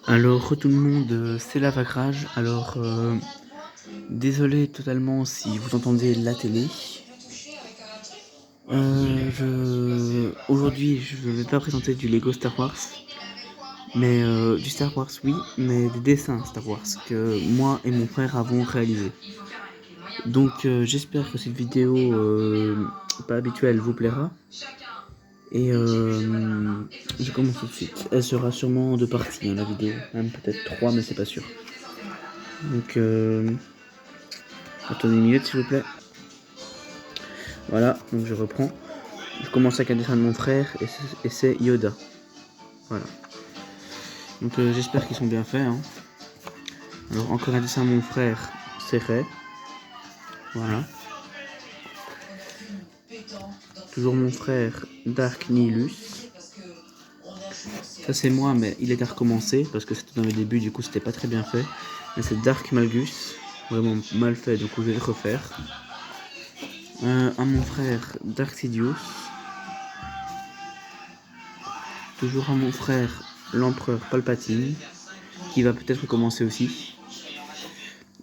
Alors tout le monde, c'est Lavacrage. Alors désolé totalement si vous entendez la télé. Aujourd'hui je vais pas présenter du Lego Star Wars, mais du Star Wars oui, mais des dessins Star Wars que moi et mon frère avons réalisé. Donc j'espère que cette vidéo pas habituelle vous plaira. Et je commence tout de suite. Elle sera sûrement en deux parties, hein, la vidéo. Même peut-être 3, mais c'est pas sûr. Donc attendez une minute s'il vous plaît. Voilà, donc je reprends. Je commence avec un dessin de mon frère et c'est Yoda. Voilà. Donc j'espère qu'ils sont bien faits. Hein. Alors encore un dessin de mon frère, c'est Rey. Voilà. Toujours mon frère, Dark Nihilus. Ça c'est moi, mais il est à recommencer parce que c'était dans le début, du coup c'était pas très bien fait. Mais c'est Dark Malgus, vraiment mal fait, donc je vais le refaire. À mon frère, Dark Sidious. Toujours à mon frère, l'empereur Palpatine, qui va peut-être recommencer aussi.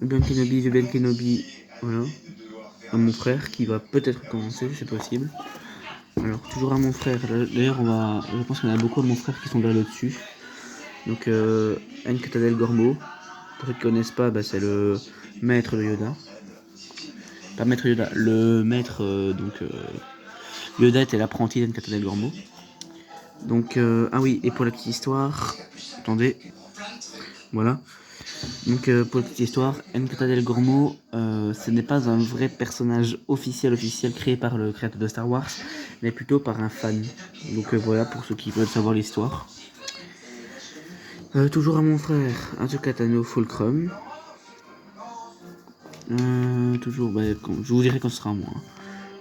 Ben Kenobi, voilà. À mon frère, qui va peut-être recommencer, c'est possible. Alors, toujours à mon frère, d'ailleurs, je pense qu'il y en a beaucoup à mon frère qui sont vers le dessus. Donc, Nkatadel Gormo, pour ceux qui ne connaissent pas, bah, c'est le maître de Yoda. Pas maître Yoda, le maître, Yoda était l'apprenti d'Nkatadel Gormo. Donc, ah oui, et pour la petite histoire, attendez, voilà. Donc, pour la petite histoire, Nkata del Gormo, ce n'est pas un vrai personnage officiel créé par le créateur de Star Wars, mais plutôt par un fan. Donc, voilà, pour ceux qui veulent savoir l'histoire. Toujours à mon frère, Azukatano Fulcrum. Toujours, bah, je vous dirai quand ce sera à moi.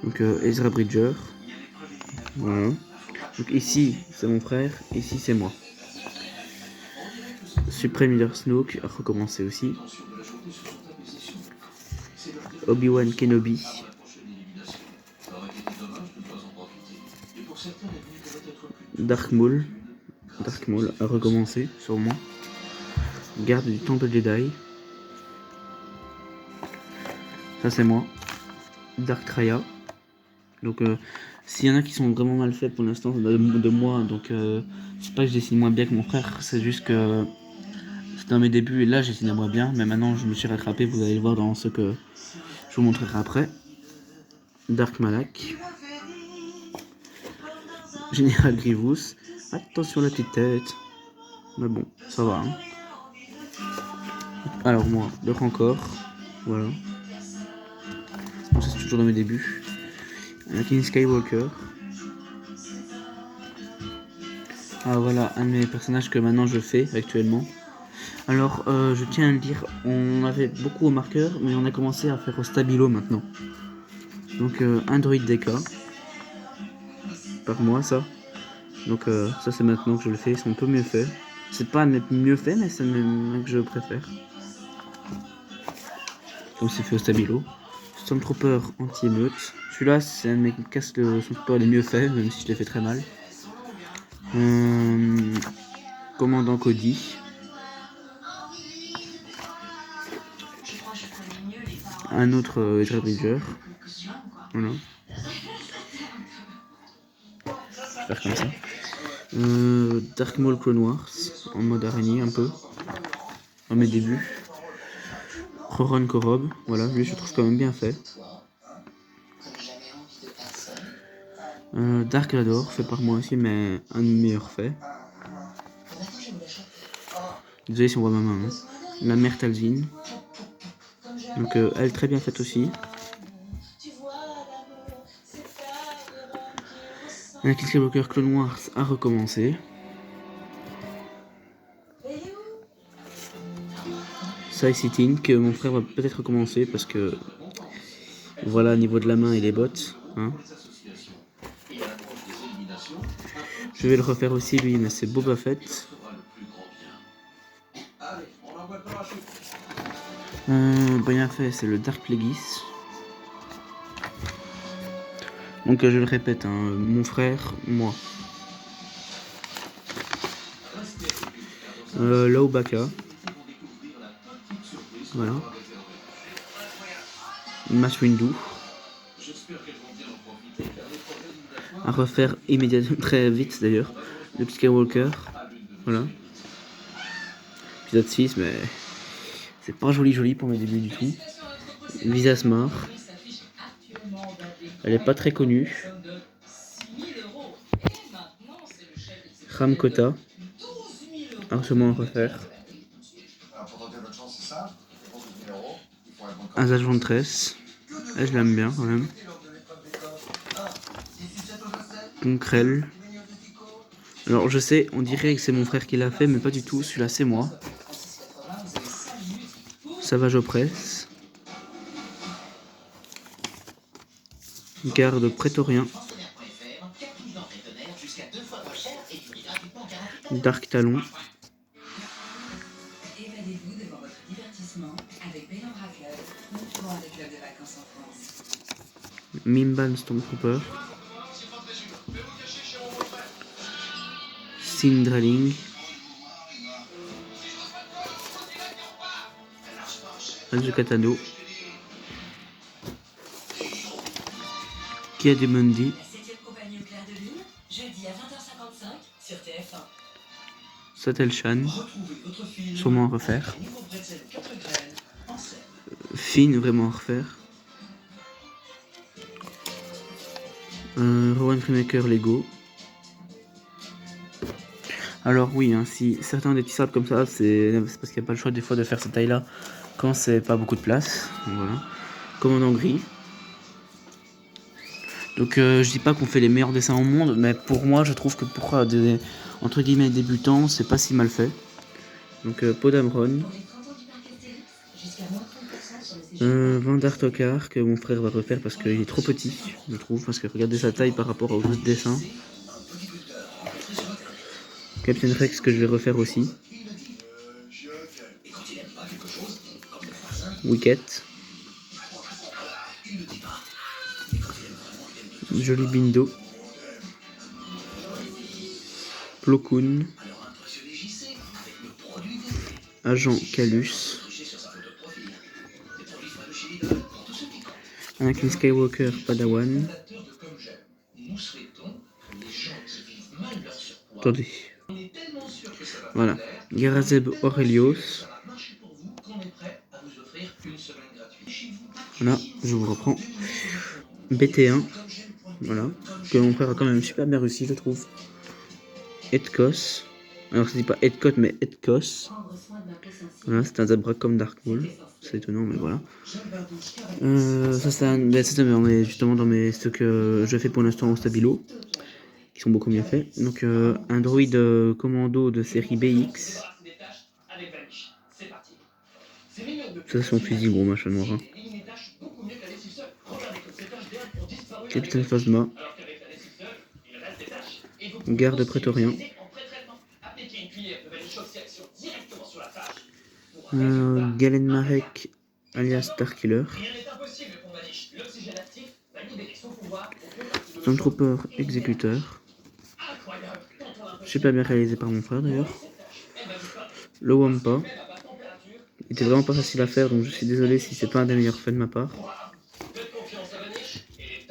Donc, Ezra Bridger. Voilà. Donc, ici, c'est mon frère, ici, c'est moi. Supreme Leader Snoke a recommencé aussi. Obi-Wan Kenobi. Dark Maul a recommencé sûrement. Garde du Temple Jedi. Ça c'est moi. Dark Traya. Donc s'il y en a qui sont vraiment mal faits pour l'instant de moi, donc c'est pas que je dessine moins bien que mon frère, c'est juste que c'était dans mes débuts et là je dessinais moins bien, mais maintenant je me suis rattrapé, vous allez le voir dans ce que je vous montrerai après. Dark Malak. Général Grievous. Attention la petite tête. Mais bon, ça va. Hein. Alors moi, le Rancor. Voilà. Bon, ça c'est toujours dans mes débuts. Anakin Skywalker. Ah voilà, un de mes personnages que maintenant je fais actuellement. Alors, je tiens à le dire, on avait beaucoup au marqueur, mais on a commencé à faire au stabilo maintenant. Donc, Android DK. Par moi, ça. Donc, ça c'est maintenant que je le fais, c'est un peu mieux fait. C'est pas mieux fait, mais c'est même que je préfère. Comme c'est fait au stabilo. Stormtrooper anti-émeute. Celui-là, c'est un de mes casques de Stormtrooper les mieux faits, même si je l'ai fait très mal. Commandant Cody. Un autre Ezra Bridger. Voilà. Je vais faire comme ça. Dark Maul Clone Wars. En mode araignée un peu. Dans mes débuts. Roron Korob. Voilà, lui je trouve quand même bien fait. Dark Vador, fait par moi aussi, mais un meilleur fait. Désolé si on voit ma main. Hein. La mère Talzin. Donc elle très bien faite aussi. Anakin Skywalker Clone Wars a recommencé. Sitting, que mon frère va peut-être recommencer parce que voilà, au niveau de la main et les bottes. Hein. Je vais le refaire aussi lui, mais c'est Boba Fett. Bien fait, c'est le Dark Plagueis. Donc je le répète, hein, mon frère, moi. Laubaka. Voilà. Mace Windu. À refaire immédiatement, très vite d'ailleurs. Le Skywalker. Voilà. Épisode 6, mais c'est pas joli pour mes débuts du tout. Visasmar. Elle est pas très connue. Ramkota. Archement à refaire. Asajj Ventress. Elle, je l'aime bien quand même. Conkrell. Alors je sais, on dirait que c'est mon frère qui l'a fait, mais pas du tout. Celui-là, c'est moi. Savage Opress. Garde prétorien. Dark Talon. Mimban Stormtrooper. Sindraling. Azukatano. Kiademundi. Satelshan. Sûrement à refaire. Finn, vraiment à refaire. Rowan Freemaker Lego. Alors oui, hein, si certains des petits sables comme ça, c'est parce qu'il n'y a pas le choix des fois de faire cette taille là quand c'est pas beaucoup de place. Donc, voilà. Commandant gris. Donc je dis pas qu'on fait les meilleurs dessins au monde, mais pour moi je trouve que pour des entre guillemets débutants, c'est pas si mal fait. Donc Podamron. Vandartokar que mon frère va refaire parce qu'il est trop petit, je trouve, parce que regardez sa taille par rapport aux autres dessins. Captain Rex que je vais refaire aussi. Wicket. Joli Bindo. Plo Koon. Agent Calus. Anakin Skywalker Padawan. Attendez. Voilà. Garazeb Aurelios. Voilà, je vous reprends. BT1. Voilà. Que mon frère a quand même super bien réussi, je trouve. Edkos. Alors, ça dit pas Edcot, mais Edkos. Voilà, c'est un Zabrak comme Dark Maul. C'est étonnant, mais voilà. Ça, c'est justement dans mes stocks que je fais pour l'instant au Stabilo, qui sont beaucoup mieux faits. Donc, un droïde commando de série BX. Ça, c'est son fusil, gros machin noir. Hein. Capitaine Phasma. Garde prétorien. Galen Marek alias Starkiller. Stormtrooper exécuteur. Super bien réalisé par mon frère d'ailleurs. Le Wampa. Il était vraiment pas facile à faire, donc je suis désolé si c'est pas un des meilleurs faits de ma part.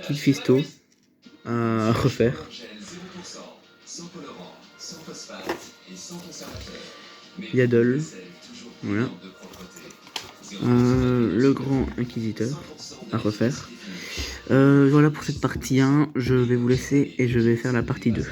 Kid Fisto à refaire. Yaddle. Voilà. Le grand inquisiteur à refaire. Voilà pour cette partie 1, je vais vous laisser et je vais faire la partie 2.